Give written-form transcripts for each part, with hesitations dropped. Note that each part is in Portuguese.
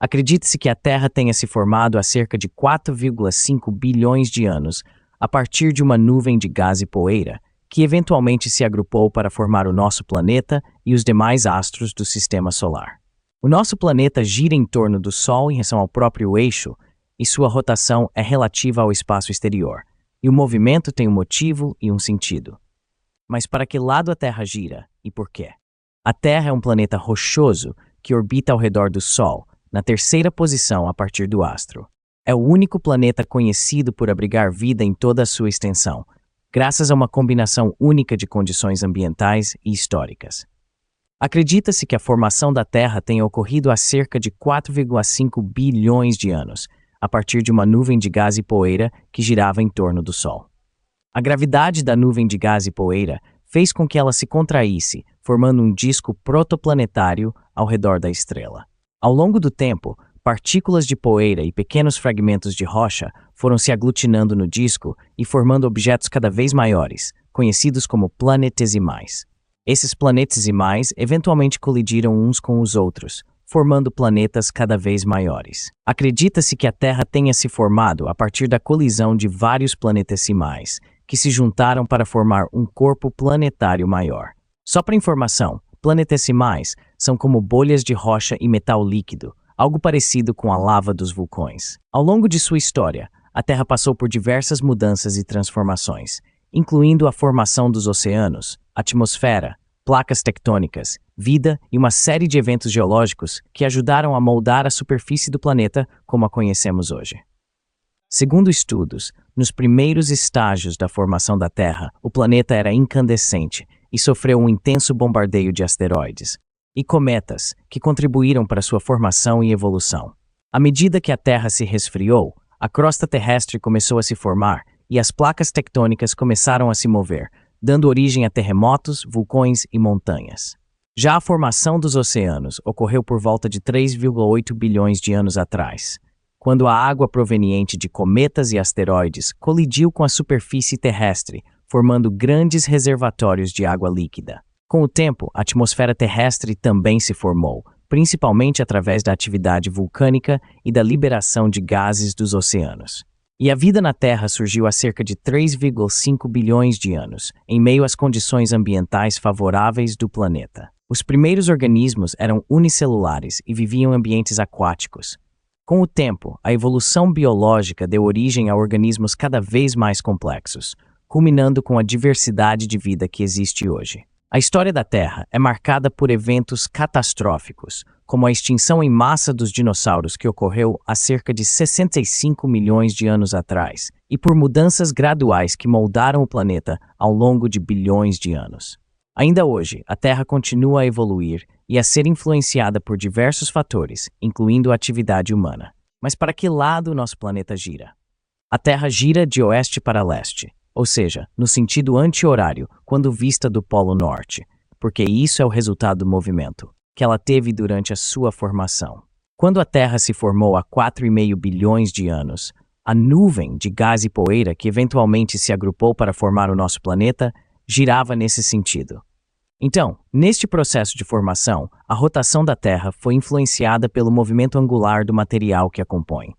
Acredita-se que a Terra tenha se formado há cerca de 4,5 bilhões de anos, a partir de uma nuvem de gás e poeira, que eventualmente se agrupou para formar o nosso planeta e os demais astros do Sistema Solar. O nosso planeta gira em torno do Sol em relação ao próprio eixo, e sua rotação é relativa ao espaço exterior, e o movimento tem um motivo e um sentido. Mas para que lado a Terra gira e por quê? A Terra é um planeta rochoso que orbita ao redor do Sol, na terceira posição a partir do astro. É o único planeta conhecido por abrigar vida em toda a sua extensão, graças a uma combinação única de condições ambientais e históricas. Acredita-se que a formação da Terra tenha ocorrido há cerca de 4,5 bilhões de anos, a partir de uma nuvem de gás e poeira que girava em torno do Sol. A gravidade da nuvem de gás e poeira fez com que ela se contraísse, formando um disco protoplanetário ao redor da estrela. Ao longo do tempo, partículas de poeira e pequenos fragmentos de rocha foram se aglutinando no disco e formando objetos cada vez maiores, conhecidos como planetesimais. Esses planetesimais eventualmente colidiram uns com os outros, formando planetas cada vez maiores. Acredita-se que a Terra tenha se formado a partir da colisão de vários planetesimais, que se juntaram para formar um corpo planetário maior. Só para informação, planetesimais são como bolhas de rocha e metal líquido, algo parecido com a lava dos vulcões. Ao longo de sua história, a Terra passou por diversas mudanças e transformações, incluindo a formação dos oceanos, atmosfera, placas tectônicas, vida e uma série de eventos geológicos que ajudaram a moldar a superfície do planeta como a conhecemos hoje. Segundo estudos, nos primeiros estágios da formação da Terra, o planeta era incandescente e sofreu um intenso bombardeio de asteroides e cometas que contribuíram para sua formação e evolução. À medida que a Terra se resfriou, a crosta terrestre começou a se formar e as placas tectônicas começaram a se mover, dando origem a terremotos, vulcões e montanhas. Já a formação dos oceanos ocorreu por volta de 3,8 bilhões de anos atrás, quando a água proveniente de cometas e asteroides colidiu com a superfície terrestre, formando grandes reservatórios de água líquida. Com o tempo, a atmosfera terrestre também se formou, principalmente através da atividade vulcânica e da liberação de gases dos oceanos. E a vida na Terra surgiu há cerca de 3,5 bilhões de anos, em meio às condições ambientais favoráveis do planeta. Os primeiros organismos eram unicelulares e viviam em ambientes aquáticos. Com o tempo, a evolução biológica deu origem a organismos cada vez mais complexos, culminando com a diversidade de vida que existe hoje. A história da Terra é marcada por eventos catastróficos, como a extinção em massa dos dinossauros que ocorreu há cerca de 65 milhões de anos atrás, e por mudanças graduais que moldaram o planeta ao longo de bilhões de anos. Ainda hoje, a Terra continua a evoluir e a ser influenciada por diversos fatores, incluindo a atividade humana. Mas para que lado o nosso planeta gira? A Terra gira de oeste para leste, ou seja, no sentido anti-horário, quando vista do Polo Norte, porque isso é o resultado do movimento que ela teve durante a sua formação. Quando a Terra se formou há 4,5 bilhões de anos, a nuvem de gás e poeira que eventualmente se agrupou para formar o nosso planeta girava nesse sentido. Então, neste processo de formação, a rotação da Terra foi influenciada pelo movimento angular do material que a compõe.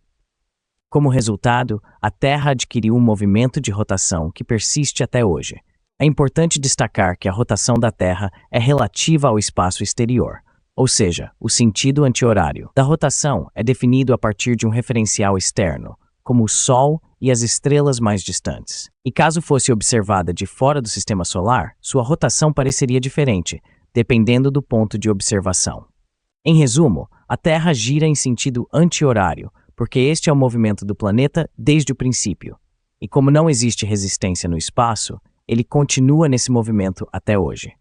Como resultado, a Terra adquiriu um movimento de rotação que persiste até hoje. É importante destacar que a rotação da Terra é relativa ao espaço exterior, ou seja, o sentido anti-horário da rotação é definido a partir de um referencial externo, como o Sol e as estrelas mais distantes. E caso fosse observada de fora do Sistema Solar, sua rotação pareceria diferente, dependendo do ponto de observação. Em resumo, a Terra gira em sentido anti-horário, porque este é o movimento do planeta desde o princípio. E como não existe resistência no espaço, ele continua nesse movimento até hoje.